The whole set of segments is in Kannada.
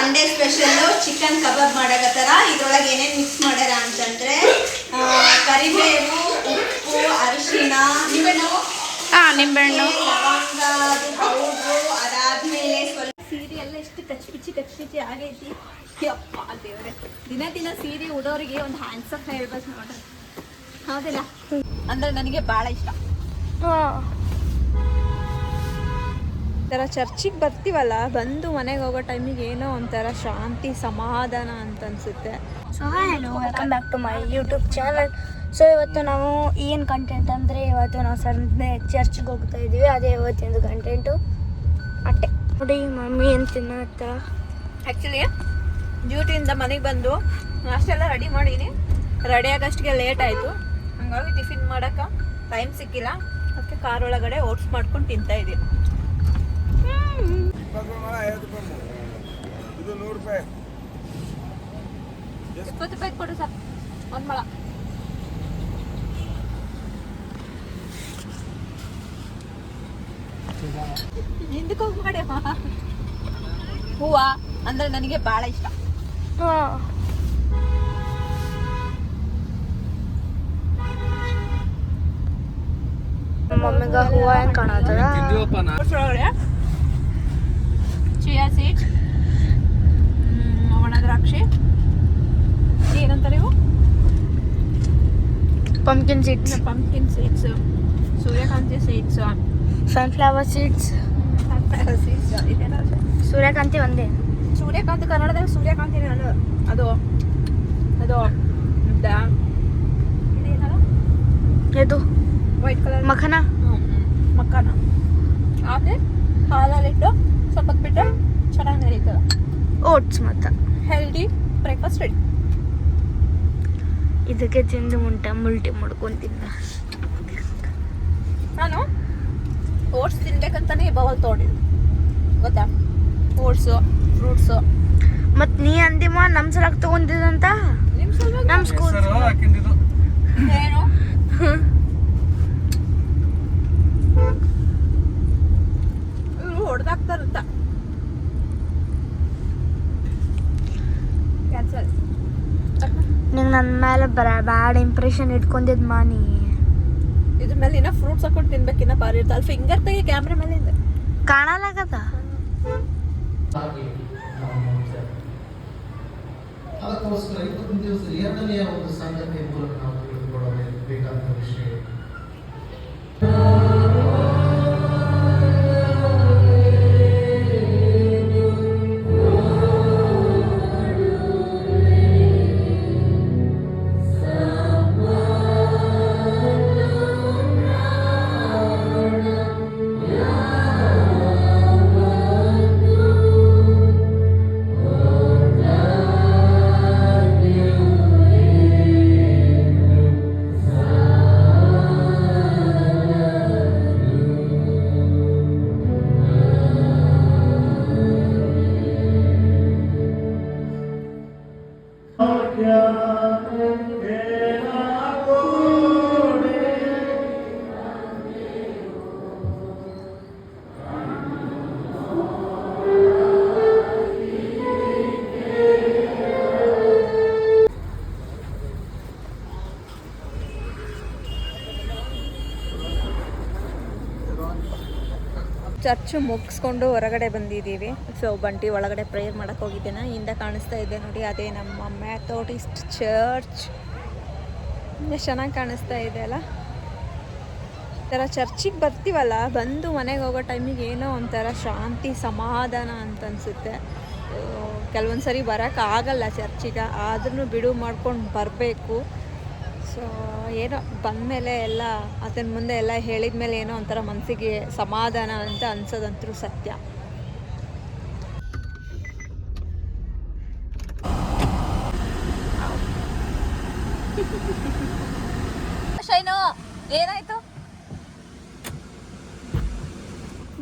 ಸಂಡೇ ಸ್ಪೆಷಲ್ ಚಿಕನ್ ಕಬಾಬ್ ಮಾಡಕತ್ತಾರ. ಇದ್ರೊಳಗೆ ಏನೇನು ಮಿಕ್ಸ್ ಮಾಡ್ಯಾರ ಅಂತಂದ್ರೆ ಕರಿಬೇವು, ಉಪ್ಪು, ಅರಿಶಿಣ, ನಿಂಬೆಹಣ್ಣು, ಲವಂಗ ಪೌಡ್ರು. ಅದಾದ್ಮೇಲೆ ಸ್ವಲ್ಪ ಸೀರೆ ಎಲ್ಲ ಎಷ್ಟು ಕಚ್ಚಿ ಆಗೈತಿ. ಯಪ್ಪ ದೇವ್ರೆ, ದಿನ ಸೀರೆ ಉಡೋರಿಗೆ ಒಂದು ಹ್ಯಾಂಡ್ಸ್ ಆಫ್ ಹೇಳ್ಬೇಕು ನೋಡ್ರಿ, ಹೌದಿಲ್ಲ? ಅಂದ್ರೆ ನನಗೆ ಭಾಳ ಇಷ್ಟ. ಥರ ಚರ್ಚಿಗೆ ಬರ್ತೀವಲ್ಲ, ಬಂದು ಮನೆಗೆ ಹೋಗೋ ಟೈಮಿಗೆ ಏನೋ ಒಂಥರ ಶಾಂತಿ ಸಮಾಧಾನ ಅಂತ ಅನ್ಸುತ್ತೆ. So hello, welcome back to my YouTube channel. So ಇವತ್ತು ನಾವು ಏನು ಕಂಟೆಂಟ್ ಅಂದರೆ, ಇವತ್ತು ನಾವು ಸಂಡೇ ಚರ್ಚ್ಗೆ ಹೋಗ್ತಾ ಇದ್ದೀವಿ. ಅದೇ ಇವತ್ತಿನ ಕಂಟೆಂಟು. ಅಟ್ಟೆ ನೋಡಿ ಮಮ್ಮಿ ಏನು ತಿನ್ನತ್ತ. ಆ್ಯಕ್ಚುಲಿ ಡ್ಯೂಟಿಯಿಂದ ಮನೆಗೆ ಬಂದು ಅಷ್ಟೆಲ್ಲ ರೆಡಿ ಮಾಡೀನಿ. ರೆಡಿ ಆಗೋಷ್ಟಿಗೆ ಲೇಟ್ ಆಯಿತು. ಹಾಗಾಗಿ ಟಿಫಿನ್ ಮಾಡೋಕ್ಕೆ ಟೈಮ್ ಸಿಕ್ಕಿಲ್ಲ. ಅದಕ್ಕೆ ಕಾರ್ ಒಳಗಡೆ ಓಟ್ಸ್ ಮಾಡ್ಕೊಂಡು ತಿಂತಾ ಇದ್ದೀನಿ. ಇದು 100 ರೂಪಾಯಿ. 20 ರೂಪಾಯಿ ಕೊಡು ಸರ್, ಒಂದು ಮಳ. ಹಿಂದಕ್ಕೆ ಹೋಗಿ ಮಾಡಿ. ಹೂವ ಅಂದ್ರೆ ನನಗೆ ಭಾಳ ಇಷ್ಟ. ಮಮ್ಮಿಗ ಹೂವು ಹೆಂಗೆ ಕಾಣತ್ತದ. ಚಿಯಾ ಸೀಡ್ಸ್, ಒಣ ದ್ರಾಕ್ಷಿ, ಏನಂತಾರೆ ಇವು? ಪಂಪ್ಕಿನ್ ಸೀಡ್ಸ್, ಸೂರ್ಯಕಾಂತಿ ಸೀಡ್ಸ್, ಸನ್ಫ್ಲವರ್ ಸೀಡ್ಸ್. ಸೂರ್ಯಕಾಂತಿ ಒಂದೇ. ಸೂರ್ಯಕಾಂತಿ ಕನ್ನಡದಾಗ ಸೂರ್ಯಕಾಂತಿ ಅದು ಇದು ವೈಟ್ ಕಲರ್ ಮಖನ. ಮಕ್ಕನ ಆದ್ರೆ ಹಾಲಲ್ಲಿಟ್ಟು ಸ್ವಲ್ಪ ಬಿಟ್ಟು ಚೆನ್ನಾಗಿ ನಡೀತದೆ. ಓಟ್ಸ್ ಮತ್ತು ಹೆಲ್ದಿ ಬ್ರೇಕ್ಫಾಸ್ಟ್ ರೆಡಿ. ಇದಕ್ಕೆ ತಿಂದು ಮುಲ್ಟಿ ಮಾಡ್ಕೊಂತಿದ್ದ ನಾನು. ಓಟ್ಸ್ ತಿನ್ಬೇಕಂತಾನೆ ಬವಲ್ ತೊಗೊಂಡಿದ್ದು, ಗೊತ್ತಾ? Oats, fruits. ಮತ್ತು ನೀ ಅಂದಿಮ್ಮ ನಮ್ಮ ಸಲಾಗಿ ತೊಗೊಂಡಿದ್ದಂತ. ನಮ್ಮ ಸ್ಕೂಲ್ ಏನು ಇವರು ಹೊಡೆದಾಕ್ತಾರಂತ. ಕ್ಯಾನ್ಸಲ್. ನಿಂಗೆ ನನ್ನ ಮೇಲೆ ಬ್ಯಾಡ್ ಇಂಪ್ರೆಷನ್ ಇಟ್ಕೊಂಡಿದ್ ಮಾನಿ. ಇದ್ರ ಮೇಲೆ ಇನ್ನೂ ಫ್ರೂಟ್ಸ್ ಹಾಕೊಂಡು ತಿನ್ಬೇಕಿನ್ನ ಬಾರಿ ಇರ್ತದೆ. ಅಲ್ಲಿ ಫಿಂಗರ್ ತೆಗಿ ಕ್ಯಾಮ್ರಾ ಮೇಲಿಂದ ಕಾಣಲಾಗದ. ಅದಕ್ಕೋಸ್ಕರ ಇವತ್ತಿನ ದಿವಸ ಎರಡನೆಯ ಒಂದು ಸಂಗತಿಯ ಮೂಲಕ ನಾವು ತಿಳಿದುಕೊಳ್ಳಬೇಕಾದ ವಿಷಯ, ಚರ್ಚ್ ಮುಗಿಸ್ಕೊಂಡು ಹೊರಗಡೆ ಬಂದಿದ್ದೀವಿ. ಸೊ ಬಂಟಿ ಒಳಗಡೆ ಪ್ರೇಯರ್ ಮಾಡೋಕ್ಕೆ ಹೋಗಿದ್ದೇನೆ. ಹಿಂದ ಕಾಣಿಸ್ತಾ ಇದೆ ನೋಡಿ, ಅದೇ ನಮ್ಮ ಮೆಥೋಡಿಸ್ಟ್ ಚರ್ಚ್. ಎಷ್ಟು ಚೆನ್ನಾಗಿ ಕಾಣಿಸ್ತಾ ಇದೆ ಅಲ್ಲ. ಥರ ಚರ್ಚಿಗೆ ಬರ್ತೀವಲ್ಲ, ಬಂದು ಮನೆಗೆ ಹೋಗೋ ಟೈಮಿಗೆ ಏನೋ ಒಂಥರ ಶಾಂತಿ ಸಮಾಧಾನ ಅಂತ ಅನಿಸುತ್ತೆ. ಕೆಲವೊಂದು ಸರಿ ಬರೋಕ್ಕಾಗಲ್ಲ ಚರ್ಚಿಗೆ, ಆದ್ರೂ ಬಿಡು ಮಾಡ್ಕೊಂಡು ಬರಬೇಕು. ಸೊ ಏನೋ ಬಂದಮೇಲೆ ಎಲ್ಲ ಅದನ್ನ ಮುಂದೆ ಎಲ್ಲ ಹೇಳಿದ ಮೇಲೆ ಏನೋ ಒಂಥರ ಮನಸ್ಸಿಗೆ ಸಮಾಧಾನ ಅಂತ ಅನ್ಸೋದಂತೂ ಸತ್ಯ. ಶೈನು ಏನಾಯ್ತು?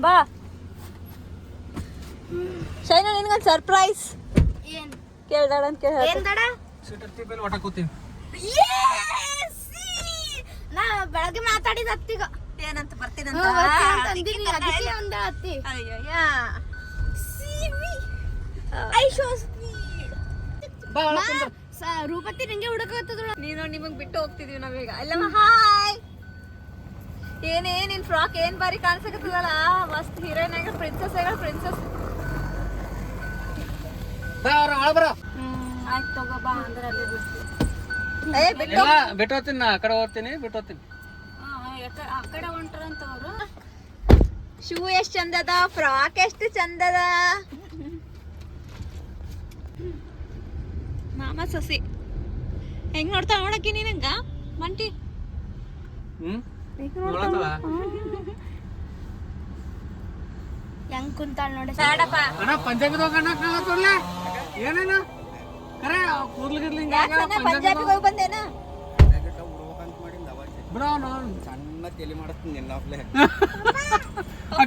ಬಾ ಶೈನು, ನಿನ್ಗೊಂದು ಸರ್ಪ್ರೈಸ್. ಕೇಳ್ದಾಡ ಅಂತ ಕೇಳ. ನಾ ಬೆಳಗ್ಗೆ ಮಾತಾಡಿದ ಅತ್ತಿಗ ಏನಂತ ಬರ್ತೀನಂತ. ಐ ರೂಪತಿ ನಂಗೆ ಹುಡುಕತ್ತದ ನೀನು ನಿಮಗ್ ಬಿಟ್ಟು ಹೋಗ್ತಿದೀವಿ ನಾವೀಗ ಅಲ್ಲಮ್ಮ ಹಾಯ್ ಏನೇ ನಿನ್ ಫ್ರಾಕ್ ಏನ್ ಬಾರಿ ಕಾಣಿಸಕತ್ತದಲ್ಲ ಮಸ್ತ್ ಹೀರೋಯಿನ್ ಆಗ ಪ್ರಿನ್ಸೆಸ್ ಆಯ್ತು ತಗೋ ಬಾ ಅಂದ್ರೆ ಅಲ್ಲಿ ಬಿಟ್ಟು ಬಿಟ್ಟು ಹೋಗ್ತೀನಿ ನಾ ಆ ಕಡೆ ಹೋಗ್ತೀನಿ ಬಿಟ್ಟು ಹೋಗ್ತೀನಿ ಆ ಕಡೆ ಹೊಂಟ್ರಂತ ಅವರು ಶೂ ಎಷ್ಟ್ ಚಂದದ ಫ್ರಾಕ್ ಎಷ್ಟು ಚಂದದ ಮಾಮ ಸಸಿ ಹೆಂಗ್ ನೋಡ್ತಾ ನೋಡಕ್ಕೆ ನೀನಂಗ ಮಂಟಿ ಹೆಂಗ್ ಕುಂತಾಳ ನೋಡಿ ಬೇಡಪ್ಪ ಅಣ್ಣ ಪಂಜಾಬಿದ ಹೋಗೋಣ ಏನೇನು ಕರೆ ಕೂದ್ಲು ಪಂಜಾಬಿಗೆ ಹೋಗಿ ಬಂದೇನ ಬಿಡೋ ಸಣ್ಣ ತಲೆ ಮಾಡಿಸ್ತೀನಿ ನಿನ್ನ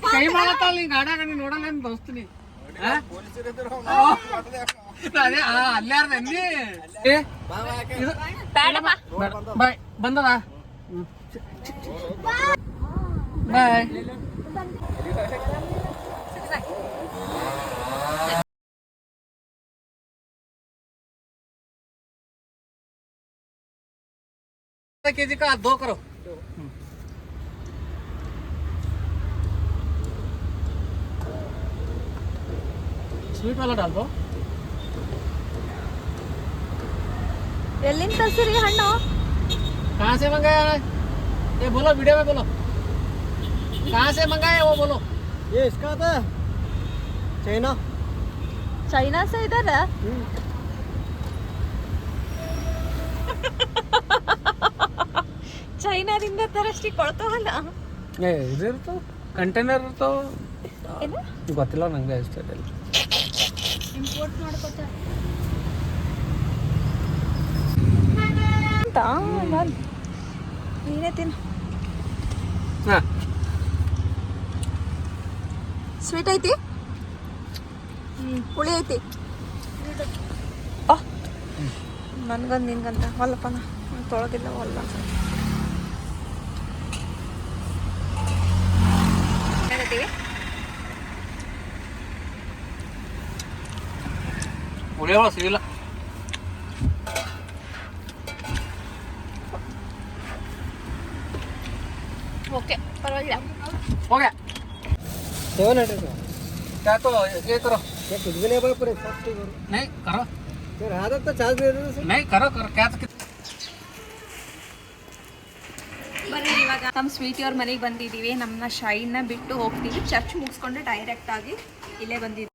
ಕೈ ಮಾಡತ್ತಲ್ಲ ಹಿಂಗ ಆಡಾಗ ನೀನ್ ನೋಡಲ್ಲ ಏನ್ ದೋಸ್ತೀನಿ ಅದೇ ಅಲ್ಲಾರ್ದ ಬಾಯ್ ಬಂದದ ಬಾಯ್ केजी का 2 करो स्वीट वाला डाल दो ಎಲ್ಲಿಂದ ತರ್ಸಿರಿ ಹಣ್ಣು कहाँ से मंगाया है ये बोलो वीडियो में बोलो कहाँ से मंगाया वो बोलो ये इसका था चाइना ಚೈನಾ ಸೇ ಇದಾರ ಚೈನಾದಿಂದ ತರಷ್ಟಿ ಕೊಳ್ತಾವಲ್ಲ ಇದಿರ್ತಾವ ಕಂಟೈನರ್ ಇರ್ತಾವ ಏನು ಗೊತ್ತಿಲ್ಲ ನಂಗೆ ಅಷ್ಟೇ ಇಂಪೋರ್ಟ್ ಮಾಡ್ಕೊತಾರ ನೀನೇ ತಿನ್ನು ಹಾಂ ಸ್ವೀಟ್ ಐತಿ ಹುಳಿ ಐತಿ ನನ್ಗೊಂದು ನಿನ್ಗಂತ ಹೊಲ್ಲಪ್ಪ ನಾ ತೊಳಗಿಲ್ಲ ಹೊಲ್ಲ ಉಳಿಯೋಳ ಸಿಗಿಲ್ಲ ಓಕೆ ಪರವಾಗಿಲ್ಲ हो गया 700 का क्या तो ये करो ये कुछ भी नहीं भाई पूरे सब ठीक करो नहीं करो फिर आदत तो चार्ज दे दो नहीं करो करो क्या ಬರ್ರಿ ಇವಾಗ ನಮ್ಮ ಸ್ವೀಟಿಯವ್ರ ಮನೆಗೆ ಬಂದಿದ್ದೀವಿ ನಮ್ಮನ್ನ ಶೈನ್ನ ಬಿಟ್ಟು ಹೋಗ್ತೀವಿ ಚರ್ಚ್ ಮುಗಿಸ್ಕೊಂಡು ಡೈರೆಕ್ಟ್ ಆಗಿ ಇಲ್ಲೇ ಬಂದಿದ್ದೀವಿ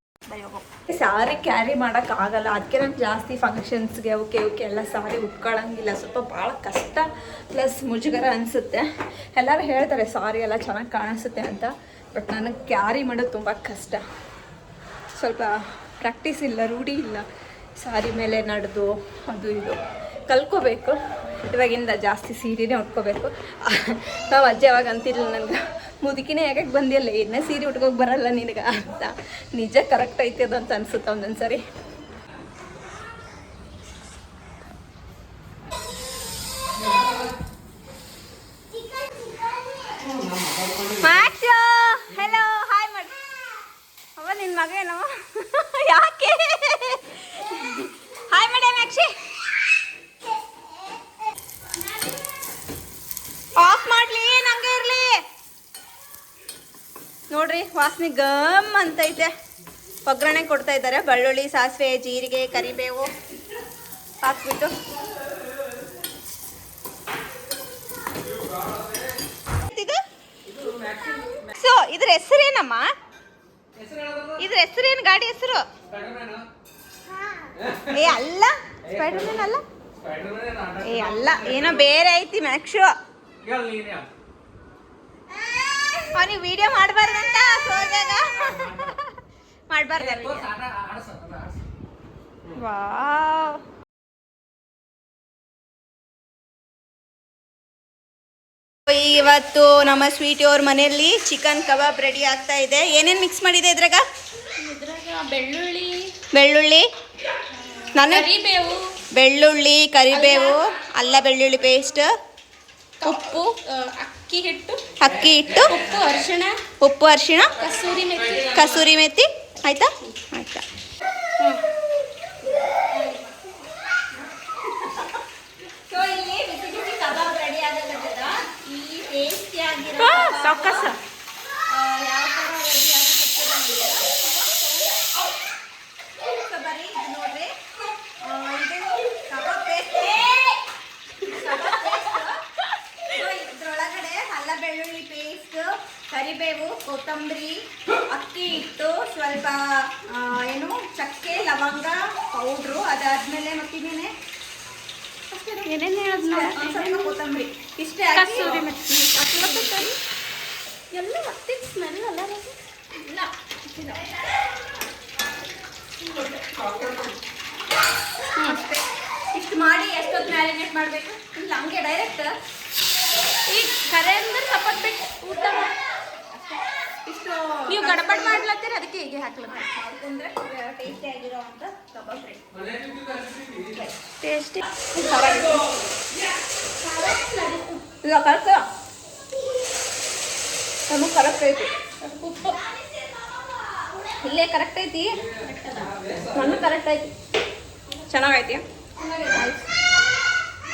ಸಾರಿ ಕ್ಯಾರಿ ಮಾಡೋಕ್ಕಾಗಲ್ಲ ಅದಕ್ಕೆ ನಾನು ಜಾಸ್ತಿ ಫಂಕ್ಷನ್ಸ್ಗೆ ಅವಕ್ಕೆ ಎಲ್ಲ ಸಾರಿ ಉಟ್ಕೊಳ್ಳೋಂಗಿಲ್ಲ ಸ್ವಲ್ಪ ಭಾಳ ಕಷ್ಟ ಪ್ಲಸ್ ಮುಜುಗರ ಅನಿಸುತ್ತೆ ಎಲ್ಲರೂ ಹೇಳ್ತಾರೆ ಸಾರಿ ಎಲ್ಲ ಚೆನ್ನಾಗಿ ಕಾಣಿಸುತ್ತೆ ಅಂತ ಬಟ್ ನನಗೆ ಕ್ಯಾರಿ ಮಾಡೋದು ತುಂಬ ಕಷ್ಟ ಸ್ವಲ್ಪ ಪ್ರಾಕ್ಟೀಸ್ ಇಲ್ಲ ರೂಢಿ ಇಲ್ಲ ಸಾರಿ ಮೇಲೆ ನಡೆದು ಅದು ಇದು ಕಲ್ಕೋಬೇಕು ಇವಾಗಿಂದ ಜಾಸ್ತಿ ಸೀರೆನೇ ಉಟ್ಕೋಬೇಕು ನಾವು ಅಜ್ಜಿ ಅವಾಗ ಅಂತಿಲ್ಲ ನನಗೆ ಮುದುಕಿನೇ ಯಾಕೆ ಬಂದಿಲ್ಲ ಇನ್ನೇ ಸೀರೆ ಉಟ್ಕೋಕೆ ಬರಲ್ಲ ನಿನಗೆ ಅಂತ ನಿಜ ಕರೆಕ್ಟ್ ಐತೆ ಅದು ಅಂತ ಅನ್ಸುತ್ತೆ ಒಂದೊಂದು ಸರಿ ಹೆಲೋ ಹಾಯ್ ಮಾಡಿ ಅವ ನಿನ್ನ ಮಗ ಏನೋ ಯಾಕೆ ಹಾಯ್ ಮೇಡಮ್ ಯಾಕ್ಷಿ ಆಫ್ ಮಾಡ್ಲಿ ನಂಗೆ ಇರ್ಲಿ ನೋಡ್ರಿ ವಾಸನೆ ಗಮ್ ಅಂತೈತೆ ಒಗ್ಗರಣೆ ಕೊಡ್ತಾ ಇದ್ದಾರೆ ಬೆಳ್ಳುಳ್ಳಿ ಸಾಸಿವೆ ಜೀರಿಗೆ ಕರಿಬೇವು ಹಾಕ್ಬಿಟ್ಟು ಸೊ ಇದ್ರ ಹೆಸರೇನಮ್ಮ ಇದ್ರ ಹೆಸರೇನು ಗಾಡಿ ಹೆಸರು ಏ ಅಲ್ಲ ಸ್ಪೈಡರ್ಮ್ಯಾನ್ ಅಲ್ಲ ಏ ಅಲ್ಲ ಏನೋ ಬೇರೆ ಐತಿ ಮ್ಯಾಕ್ಶು ಅವನಿಗೆ ವಿಡಿಯೋ ಮಾಡಬಾರ್ದಂತ ಸೋಜಾಗ ಮಾಡಬಾರ್ದು ವಾವ್ ಇವತ್ತು ನಮ್ಮ ಸ್ವೀಟಿ ಅವ್ರ ಮನೆಯಲ್ಲಿ ಚಿಕನ್ ಕಬಾಬ್ ರೆಡಿ ಆಗ್ತಾ ಇದೆ ಏನೇನು ಮಿಕ್ಸ್ ಮಾಡಿದೆ ಇದ್ರಾಗ ಬೆಳ್ಳುಳ್ಳಿ ನಾನು ಬೆಳ್ಳುಳ್ಳಿ ಕರಿಬೇವು ಅಲ್ಲ ಬೆಳ್ಳುಳ್ಳಿ ಪೇಸ್ಟ್ ಉಪ್ಪು ಅಕ್ಕಿ ಹಿಟ್ಟು ಉಪ್ಪು ಅರಿಶಿಣ ಕಸೂರಿ ಮೆಥಿ ಆಯ್ತಾ ಕೊತ್ತಂಬರಿ, ಅಕ್ಕಿ ಹಿಟ್ಟು, ಸ್ವಲ್ಪ ಏನು ಚಕ್ಕೆ ಲವಂಗ ಪೌಡ್ರು, ಅದಾದ್ಮೇಲೆ ಮತ್ತಿನ್ನೇನೆ ಏನೇನು ಹೇಳಿದ್ನ ಸ್ವಲ್ಪ ಕೊತ್ತಂಬರಿ ಇಷ್ಟೇ ಕಸೂರಿ ಎಲ್ಲ ಮತ್ತೆ ಸ್ಮೆಲ್ ಅಲ್ಲ ಇಲ್ಲ ಇಷ್ಟು ಮಾಡಿ ಎಷ್ಟೊತ್ತು ಮ್ಯಾರಿನೇಟ್ ಮಾಡಬೇಕು ಇಲ್ಲ ಹಂಗೆ ಡೈರೆಕ್ಟ್ ಈಗ ಕರೆ ಅಂದ್ರೆ ಸಪೋರ್ಟ್ ಊಟ ಇಷ್ಟು ನೀವು ಗಡಬಡ್ ಮಾಡ್ಲತ್ತೀರಿ ಅದಕ್ಕೆ ಹೀಗೆ ಹಾಕ್ಲತ್ತೀರಿ ಮಾಡ್ಕೊಂಡ್ರೆ ಟೇಸ್ಟಿ ಆಗಿರೋ ಅಂತ ಕಬಾಬ್ ರೆಡಿ ಟೇಸ್ಟಿ ಇಲ್ಲ ಕರೆಕ್ಟ್ ನಮಗೆ ಕರೆಕ್ಟ್ ಐತಿ ಉಪ್ಪು ಇಲ್ಲೇ ಕರೆಕ್ಟ್ ಐತಿ ಮಣ್ಣು ಕರೆಕ್ಟ್ ಐತಿ ಚೆನ್ನಾಗೈತಿ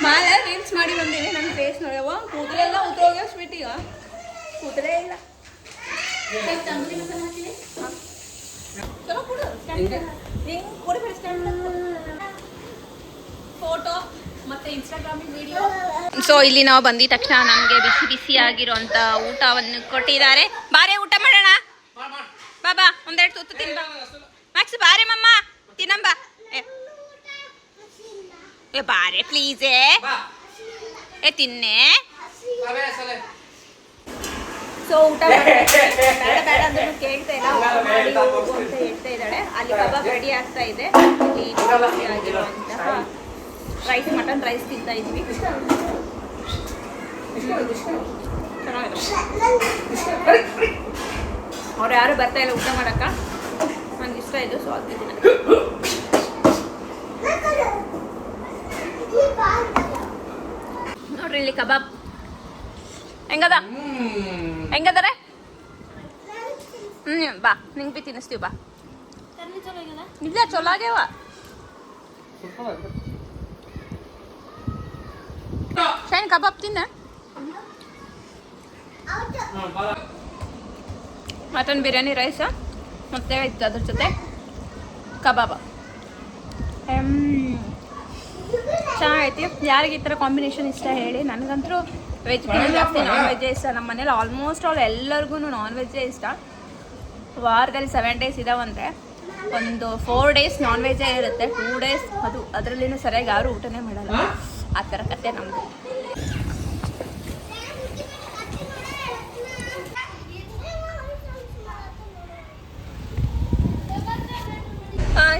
ಮಾಲೆ ರೀಲ್ಸ್ ಮಾಡಿ ಬಂದೀನಿ ನನ್ನ ಫೇಸ್ ನೋಡ್ಯವ ಕೂದಲೆಲ್ಲ ಉದ್ರೋಗ್ಯಾವ ಸ್ವೀಟ್ ಈಗ ಕೂದಲೇ ಇಲ್ಲ ಫೋಟೋ ಮತ್ತೆ ಇನ್ಸ್ಟಾಗ್ರಾಮಿಗೆ ವಿಡಿಯೋ. ಸೊ ಇಲ್ಲಿ ನಾವು ಬಂದಿದ ತಕ್ಷಣ ನಮಗೆ ಬಿಸಿ ಬಿಸಿ ಆಗಿರೋಂಥ ಊಟವನ್ನು ಕೊಟ್ಟಿದ್ದಾರೆ. ಬಾರೆ ಊಟ ಮಾಡೋಣ, ಬಾಬಾ ಒಂದೆರಡು ತುತ್ತು ತಿನ್ಬಾ. ಮ್ಯಾಕ್ಸ್ ಬಾರೆ ಮಮ್ಮ ತಿನ್ನಂಬ. ಏ ಬಾರೆ ಪ್ಲೀಸೇ, ಏ ತಿನ್ನೆ. ಸೊ ಊಟ ಬೇಡ ಬೇಡ ಅಂದ್ರೂ ಕೇಳ್ತಾ ಇಲ್ಲ, ಮಾಡಿ ಹೋಗು ಅಂತ ಹೇಳ್ತಾ ಇದ್ದಾಳೆ. ಅಲ್ಲಿ ಕಬಾಬ್ ರೆಡಿ ಆಗ್ತಾ ಇದೆ. ಇಲ್ಲಿ ಆಗಿರುವಂತಹ ರೈಸ್, ಮಟನ್ ರೈಸ್ ತಿಂತಾ ಇದ್ವಿ. ಅವ್ರು ಯಾರು ಬರ್ತಾ ಇಲ್ಲ ಊಟ ಮಾಡಕ್ಕ, ನಂಗೆ ಇಷ್ಟ ಇದು. ಸೊ ಆಗ್ತಿದ್ದೀನಿ ನೋಡ್ರಿ ಇಲ್ಲಿ ಕಬಾಬ್ ಹೆಂಗದ, ಹೆಂಗದಾರೆ? ಬಾ ನಿಂಗೆ ಬಿ ತಿನ್ನಿಸ್ತೀವಿ ಬಾ. ಇಲ್ಲ ಚಲೋ ಆಗ್ಯಾವ. ಶೈನ್ ಕಬಾಬ್ ತಿನ್ನ. ಮಟನ್ ಬಿರಿಯಾನಿ ರೈಸ ಮತ್ತೆ ಇತ್ತು ಅದ್ರ ಜೊತೆ ಕಬಾಬ. ಚೆನ್ನಾಗೈತಿ. ಯಾರಿಗೆ ಈ ಥರ ಕಾಂಬಿನೇಷನ್ ಇಷ್ಟ ಹೇಳಿ. ನನಗಂತೂ ವೆಜ್ಗಿಂತ ಜಾಸ್ತಿ ನಾನ್ ವೆಜ್ಜೇ ಇಷ್ಟ. ನಮ್ಮ ಮನೇಲಿ ಆಲ್ಮೋಸ್ಟ್ ಎಲ್ಲರಿಗೂ ನಾನ್ ವೆಜ್ಜೇ ಇಷ್ಟ. ವಾರದಲ್ಲಿ 7 days ಇದಾವಂದರೆ ಒಂದು 4 days ನಾನ್ ವೆಜ್ಜೇ ಇರುತ್ತೆ, 2 days ಅದು ಅದರಲ್ಲಿನೂ ಸರಿಯಾಗಿ ಯಾರು ಊಟನೇ ಮಾಡಲ್ಲ. ಆ ಥರ ಕತೆ ನಮ್ಮದು.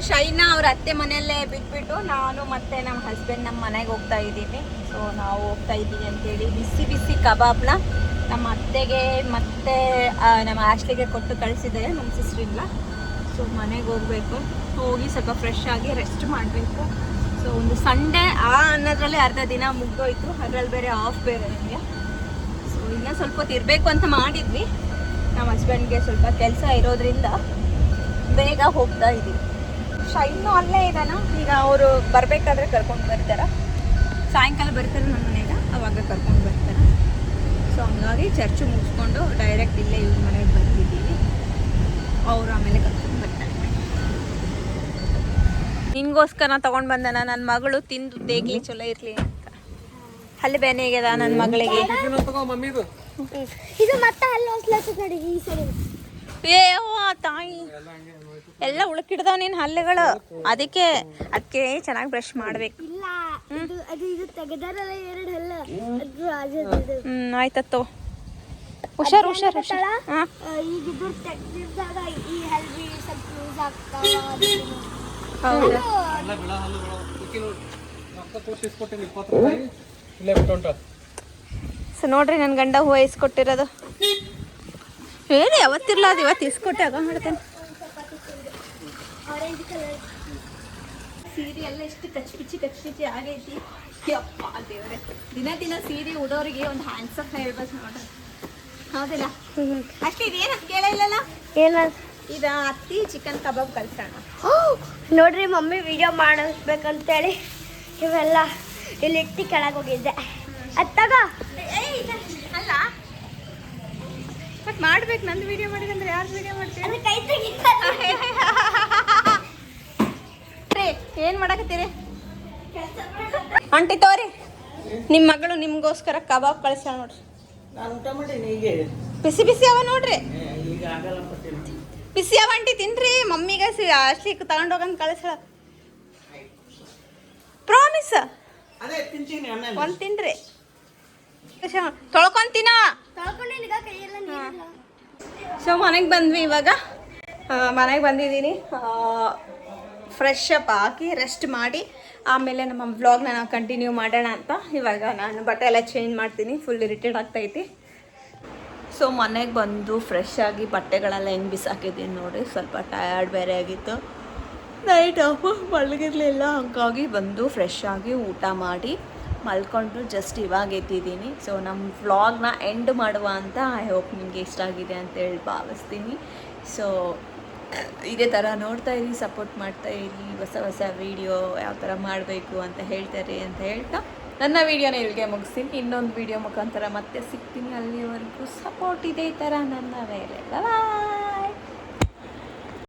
ಶೈನಾ ಅವ್ರ ಅತ್ತೆ ಮನೆಯಲ್ಲೇ ಬಿಟ್ಬಿಟ್ಟು ನಾನು ಮತ್ತು ನಮ್ಮ ಹಸ್ಬೆಂಡ್ ನಮ್ಮ ಮನೆಗೆ ಹೋಗ್ತಾ ಇದ್ದೀವಿ. ಸೊ ನಾವು ಹೋಗ್ತಾ ಇದ್ದೀವಿ ಅಂತೇಳಿ ಬಿಸಿ ಬಿಸಿ ಕಬಾಬ್ನ ನಮ್ಮ ಅತ್ತೆಗೆ ಮತ್ತು ನಮ್ಮ ಆಶ್ಲಿಗೆ ಕೊಟ್ಟು ಕಳಿಸಿದ್ದಾರೆ, ನಮ್ಮ ಸಿಸ್ಟ್ರಿಲ್ಲ. ಸೊ ಮನೆಗೆ ಹೋಗಬೇಕು, ಹೋಗಿ ಸ್ವಲ್ಪ ಫ್ರೆಶ್ ಆಗಿ ರೆಸ್ಟ್ ಮಾಡಬೇಕು. ಸೊ ಒಂದು ಸಂಡೇ ಅನ್ನೋದ್ರಲ್ಲಿ ಅರ್ಧ ದಿನ ಮುಗ್ದೋಯ್ತು, ಅದರಲ್ಲಿ ಬೇರೆ ಆಫ್ ಬೇರೆ ನನಗೆ. ಸೊ ಇನ್ನೂ ಸ್ವಲ್ಪ ಹೊತ್ತು ಇರಬೇಕು ಅಂತ ಮಾಡಿದ್ವಿ. ನಮ್ಮ ಹಸ್ಬೆಂಡ್ಗೆ ಸ್ವಲ್ಪ ಕೆಲಸ ಇರೋದ್ರಿಂದ ಬೇಗ ಹೋಗ್ತಾ ಇದ್ದೀವಿ. ಶೈನು ಅಲ್ಲೇ ಇದ್ದಾನ. ಈಗ ಅವರು ಬರಬೇಕಾದ್ರೆ ಕರ್ಕೊಂಡು ಬರ್ತಾರೆ, ಸಾಯಂಕಾಲ ಬರ್ತಾರೆ ನಮ್ಮ ಮನೆಗೆ, ಅವಾಗ ಕರ್ಕೊಂಡು ಬರ್ತಾರೆ. ಸೊ ಹಂಗಾಗಿ ಚರ್ಚು ಮುಗಿಸ್ಕೊಂಡು ಡೈರೆಕ್ಟ್ ಇಲ್ಲೇ ಇವ್ರ ಮನೆಗೆ ಬಂದಿದ್ದೀವಿ. ಅವರು ಆಮೇಲೆ ಕರ್ಕೊಂಡು ಬರ್ತಾರೆ. ನಿನ್ಗೋಸ್ಕರ ತೊಗೊಂಡು ಬಂದನ ನನ್ನ ಮಗಳು, ತಿಂದು ದೇಗ್ಲಿ ಚಲೋ ಇರಲಿ ಅಂತ. ಅಲ್ಲಿ ಬೇನೆಗೆದ ನನ್ನ ಮಗಳಿಗೆ. ಇದು ಮತ್ತೆ ಅಲ್ಲಿ ಹೋಗ್ಲತ್ತ ನೋಡಿ ಈ ಸರಿ. ಏ ತಾಯಿ ಎಲ್ಲ ಉಳುಕಿಡ್ದಾವ ನೀನು ಹಲ್ಲೆಗಳು, ಅದಕ್ಕೆ ಚೆನ್ನಾಗಿ ಬ್ರಷ್ ಮಾಡ್ಬೇಕು. ಇಲ್ಲ ಇದು ತೆಗೆದಾರಲ್ಲ 2 ಹಲ್ಲ, ಅದು ಆಯ್ತತ್ತೋ. ಹುಷಾರು ಹುಷಾರು. ಹಾಂ ಈಗ ಇದು ತೆಗೆದಿದ್ದಾಗ ಈ ಹಲ್ವಿ ಸ್ವಲ್ಪ ಯೂಸ್ ಆಗ್ತಾವ. ಹೌದಾ? ಸೊ ನೋಡ್ರಿ ನನ್ನ ಗಂಡ ಹೂವು ಇಸ್ಕೊಟ್ಟಿರೋದು. ಹೇಳಿ ಯಾವತ್ತಿರ್ಲ ಅದು ಇವತ್ತು ಇಸ್ಕೊಟ್ಟಾಗ ಮಾಡ್ತೇನೆ. ಆರೆಂಜ್ ಕಲರ್ ಸೀರೆ ಎಲ್ಲ ಎಷ್ಟು ಕಚ್ಪಿಚ್ಚಿ ಆಗೈತಿ. ಯಪ್ಪ ದೇವ್ರೆ, ದಿನ ಸೀರೆ ಉಡೋರಿಗೆ ಒಂದು ಹ್ಯಾಂಡ್ಸಪ್ ಹೇಳ್ಬೇಕು ನೋಡ್ರಿ, ಹೌದಿಲ್ಲ? ಅಷ್ಟೇ. ಇದೇನಂತ ಕೇಳಿಲ್ಲಲ್ಲ, ಏನ ಇದು ಅತ್ತಿ ಚಿಕನ್ ಕಬಾಬ್ ಕಲ್ಸೋಣ ನೋಡ್ರಿ. ಮಮ್ಮಿ ವಿಡಿಯೋ ಮಾಡಿಸ್ಬೇಕಂತೇಳಿ ಇವೆಲ್ಲ ಇಲ್ಲಿ ಇಟ್ಟು ಕೆಳಗೆ ಹೋಗಿದ್ದೆ. ಅತ್ತಾಗ ಅಲ್ಲ ಮತ್ತೆ ಮಾಡ್ಬೇಕು. ನಂದು ವಿಡಿಯೋ ಮಾಡಿದಂದ್ರೆ ಯಾರು ವಿಡಿಯೋ ಮಾಡ್ತೀವಿ? ಕೈ ತೆಗಿ. ಏನು ಮಾಡಕತ್ತೀರಿ? ಆಂಟಿ ತೋರಿ, ನಿಮ್ಮ ಮಗಳು ನಿಮ್ಗೋಸ್ಕರ ಕಬಾಬ್ ಕಳಿಸ್ಯಾಳ ನೋಡ್ರಿ. ನಾನು ಊಟ ಮಾಡೀನಿ ಈಗ. ಬಿಸಿ ಬಿಸಿ ಅವ ನೋಡ್ರಿ. ಬಿಸಿ ಅವಂಟಿ ತಿನ್ರಿ ಮಮ್ಮಿಗೆ ಅಷ್ಟಿಕ್ ತಗೊಂಡೋಗಂತ ಕಳಿಸಳ ಪ್ರಾಮಿಸ್ ಒಂದು ತಿನ್ರಿ ತೊಳ್ಕೊಂತೀನ. ಸೊ ಮನೆಗೆ ಬಂದ್ವಿ ಇವಾಗ. ಮನೆಗೆ ಬಂದಿದ್ದೀನಿ. ಫ್ರೆಶ್ ಅಪ್ ಹಾಕಿ ರೆಸ್ಟ್ ಮಾಡಿ ಆಮೇಲೆ ನಮ್ಮ ವ್ಲಾಗ್ನ ನಾವು ಕಂಟಿನ್ಯೂ ಮಾಡೋಣ ಅಂತ. ಇವಾಗ ನಾನು ಬಟ್ಟೆ ಎಲ್ಲ ಚೇಂಜ್ ಮಾಡ್ತೀನಿ, ಫುಲ್ ಇರಿಟೇಟ್ ಆಗ್ತೈತಿ. ಸೊ ಮನೆಗೆ ಬಂದು ಫ್ರೆಶ್ ಆಗಿ ಬಟ್ಟೆಗಳೆಲ್ಲ ಹೆಂಗೆ ಬಿಸಾಕಿದ್ದೀನಿ ನೋಡಿ. ಸ್ವಲ್ಪ ಟಯರ್ಡ್ ಬೇರೆ ಆಗಿತ್ತು, ನೈಟ್ ಮಲಗಿರಲಿಲ್ಲ. ಹಾಗಾಗಿ ಬಂದು ಫ್ರೆಶ್ ಆಗಿ ಊಟ ಮಾಡಿ ಮಲ್ಕೊಂಡು ಜಸ್ಟ್ ಇವಾಗ ಎದ್ದಿದ್ದೀನಿ. ಸೊ ನಮ್ಮ ವ್ಲಾಗ್ನ ಎಂಡ್ ಮಾಡುವ ಅಂತ. ಐ ಹೋಪ್ ನಿಮಗೆ ಇಷ್ಟ ಆಗಿದೆ ಅಂತೇಳಿ ಭಾವಿಸ್ತೀನಿ. ಸೊ ಇದೇ ಥರ ನೋಡ್ತಾ ಇರಿ, ಸಪೋರ್ಟ್ ಮಾಡ್ತಾ ಇರಿ. ಹೊಸ ಹೊಸ ವೀಡಿಯೋ ಯಾವ ಥರ ಮಾಡಬೇಕು ಅಂತ ಹೇಳ್ತಾರೆ ಅಂತ ಹೇಳ್ತಾ ನನ್ನ ವೀಡಿಯೋನ ಇಲ್ಲಿಗೆ ಮುಗಿಸ್ತೀನಿ. ಇನ್ನೊಂದು ವೀಡಿಯೋ ಮುಖಾಂತರ ಮತ್ತೆ ಸಿಗ್ತೀನಿ. ಅಲ್ಲಿವರೆಗೂ ಸಪೋರ್ಟ್ ಇದೇ ಥರ ನನ್ನ ಮೇಲೆ. ಬಾಯ್.